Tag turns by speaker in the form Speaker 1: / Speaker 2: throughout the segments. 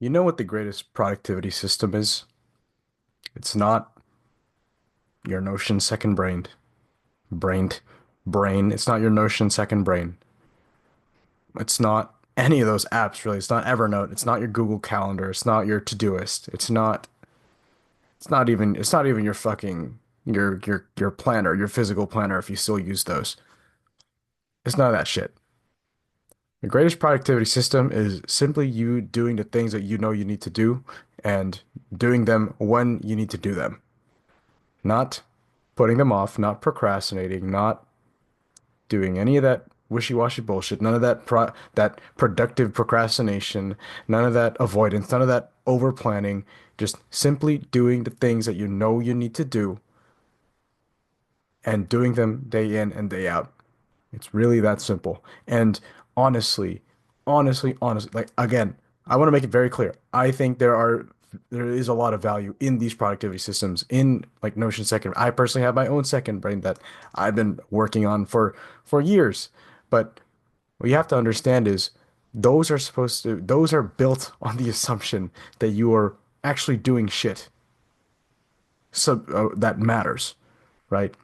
Speaker 1: You know what the greatest productivity system is? It's not your Notion second brained brain. It's not your Notion second brain. It's not any of those apps really. It's not Evernote. It's not your Google Calendar. It's not your Todoist. It's not even your fucking your planner, your physical planner if you still use those. It's none of that shit. The greatest productivity system is simply you doing the things that you know you need to do and doing them when you need to do them. Not putting them off, not procrastinating, not doing any of that wishy-washy bullshit, none of that productive procrastination, none of that avoidance, none of that over planning, just simply doing the things that you know you need to do and doing them day in and day out. It's really that simple. And honestly, honestly, like again, I want to make it very clear. I think there is a lot of value in these productivity systems in like Notion Second. I personally have my own second brain that I've been working on for years. But what you have to understand is those are built on the assumption that you are actually doing shit. So that matters, right?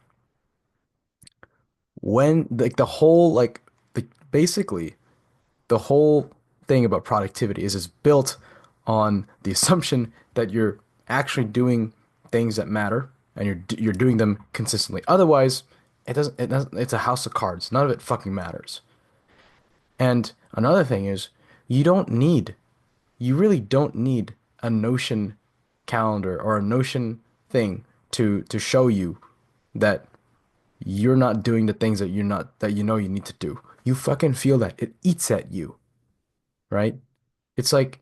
Speaker 1: When like the whole like the basically the whole thing about productivity is it's built on the assumption that you're actually doing things that matter and you're doing them consistently. Otherwise, it doesn't it's a house of cards. None of it fucking matters. And another thing is you really don't need a Notion calendar or a Notion thing to show you that you're not doing the things that you know you need to do. You fucking feel that. It eats at you, right? It's like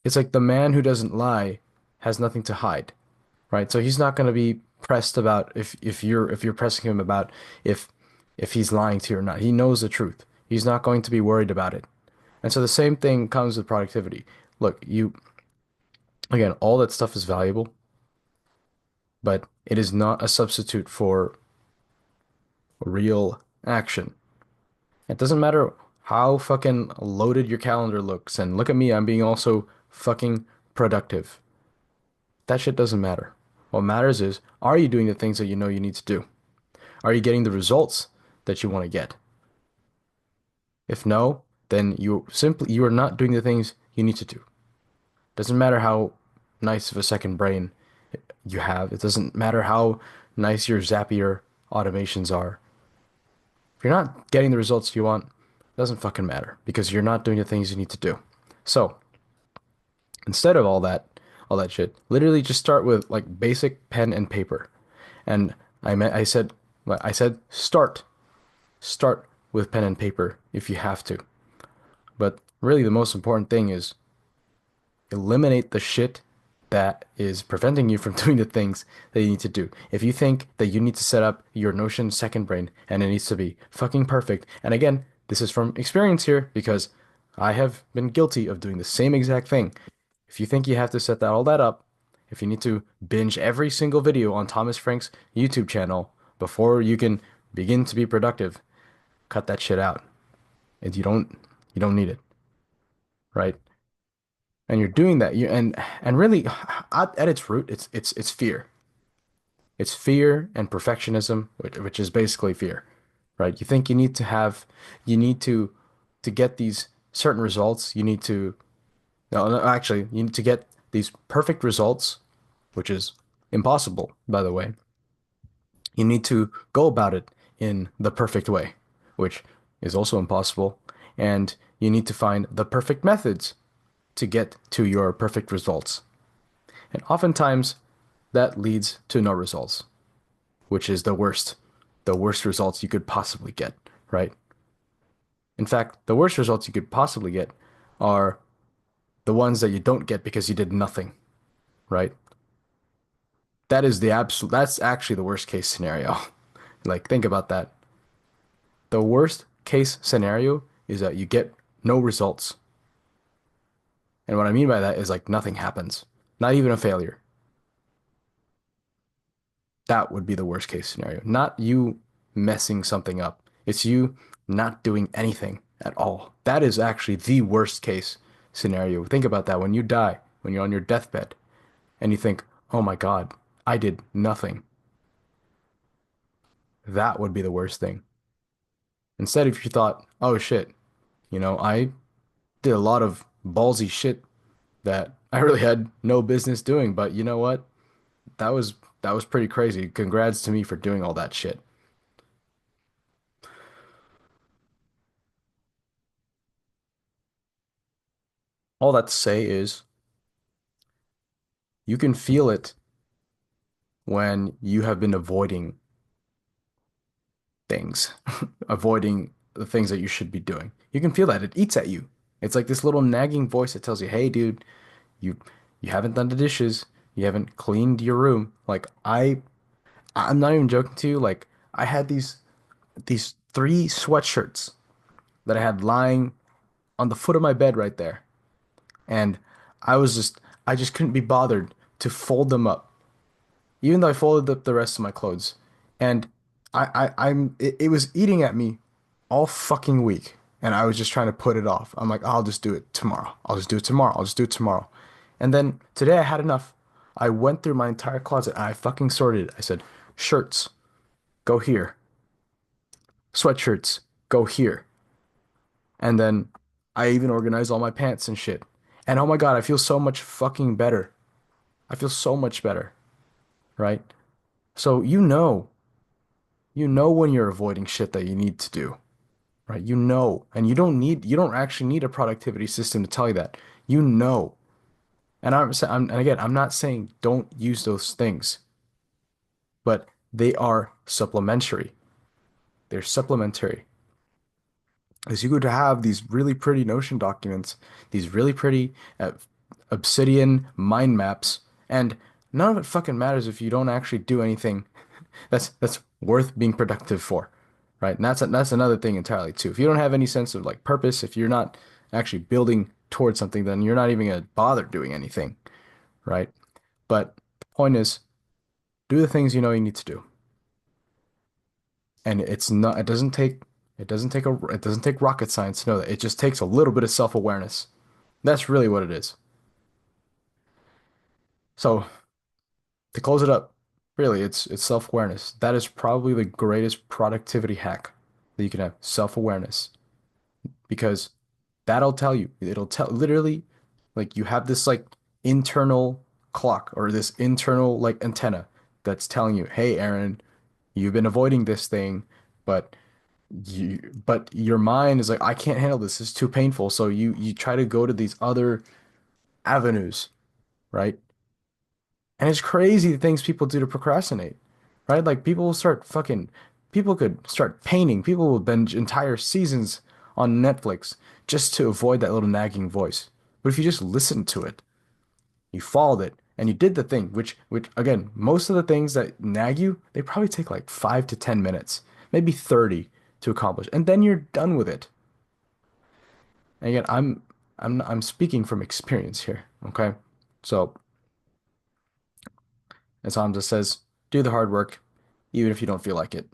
Speaker 1: it's like the man who doesn't lie has nothing to hide, right? So he's not going to be pressed about if you're pressing him about if if he's lying to you or not. He knows the truth. He's not going to be worried about it. And so the same thing comes with productivity. Look, you again, all that stuff is valuable, but it is not a substitute for real action. It doesn't matter how fucking loaded your calendar looks, and look at me, I'm being also fucking productive. That shit doesn't matter. What matters is, are you doing the things that you know you need to do? Are you getting the results that you want to get? If no, then you are not doing the things you need to do. Doesn't matter how nice of a second brain you have. It doesn't matter how nice your Zapier automations are. If you're not getting the results you want, it doesn't fucking matter because you're not doing the things you need to do. So instead of all that shit, literally just start with like basic pen and paper. And I said start with pen and paper if you have to. But really the most important thing is eliminate the shit that is preventing you from doing the things that you need to do. If you think that you need to set up your Notion second brain and it needs to be fucking perfect, and again, this is from experience here because I have been guilty of doing the same exact thing. If you think you have to set all that up, if you need to binge every single video on Thomas Frank's YouTube channel before you can begin to be productive, cut that shit out. And you don't need it, right? And you're doing that, and really at its root, it's fear. It's fear and perfectionism, which is basically fear, right? You think you need to get these certain results. You need to, no, actually, you need to get these perfect results, which is impossible, by the way. You need to go about it in the perfect way, which is also impossible. And you need to find the perfect methods to get to your perfect results. And oftentimes that leads to no results, which is the worst results you could possibly get, right? In fact, the worst results you could possibly get are the ones that you don't get because you did nothing, right? That's actually the worst case scenario. Like, think about that. The worst case scenario is that you get no results. And what I mean by that is like nothing happens, not even a failure. That would be the worst case scenario. Not you messing something up. It's you not doing anything at all. That is actually the worst case scenario. Think about that when you die, when you're on your deathbed, and you think, oh my God, I did nothing. That would be the worst thing. Instead, if you thought, oh shit, I did a lot of ballsy shit that I really had no business doing, but you know what? That was that was pretty crazy. Congrats to me for doing all that shit. All that to say is you can feel it when you have been avoiding things, avoiding the things that you should be doing. You can feel that it eats at you. It's like this little nagging voice that tells you, "Hey, dude, you you haven't done the dishes. You haven't cleaned your room." Like I'm not even joking to you. Like I had these three sweatshirts that I had lying on the foot of my bed right there. And I just couldn't be bothered to fold them up, even though I folded up the rest of my clothes. And it was eating at me all fucking week. And I was just trying to put it off. I'm like, I'll just do it tomorrow. I'll just do it tomorrow. I'll just do it tomorrow. And then today I had enough. I went through my entire closet and I fucking sorted it. I said, shirts, go here. Sweatshirts, go here. And then I even organized all my pants and shit. And oh my God, I feel so much fucking better. I feel so much better, right? So you know when you're avoiding shit that you need to do, right? You know, and you don't actually need a productivity system to tell you that. You know. And again, I'm not saying don't use those things, but they are supplementary. They're supplementary. Is you could have these really pretty Notion documents, these really pretty Obsidian mind maps, and none of it fucking matters if you don't actually do anything that's worth being productive for, right? And that's another thing entirely too. If you don't have any sense of like purpose, if you're not actually building towards something, then you're not even gonna bother doing anything, right? But the point is, do the things you know you need to do, and it doesn't take rocket science to know that. It just takes a little bit of self-awareness. That's really what it is. So to close it up, really, it's self-awareness. That is probably the greatest productivity hack that you can have, self-awareness, because that'll tell you, it'll tell literally like you have this like internal clock or this internal like antenna that's telling you, "Hey, Aaron, you've been avoiding this thing, but but your mind is like, I can't handle this. It's too painful." So you try to go to these other avenues, right? And it's crazy the things people do to procrastinate, right? Like people could start painting. People will binge entire seasons on Netflix just to avoid that little nagging voice. But if you just listened to it, you followed it, and you did the thing, which again, most of the things that nag you, they probably take like 5 to 10 minutes, maybe 30 to accomplish, and then you're done with it. And again, I'm speaking from experience here, okay? So as Hamza says, do the hard work, even if you don't feel like it.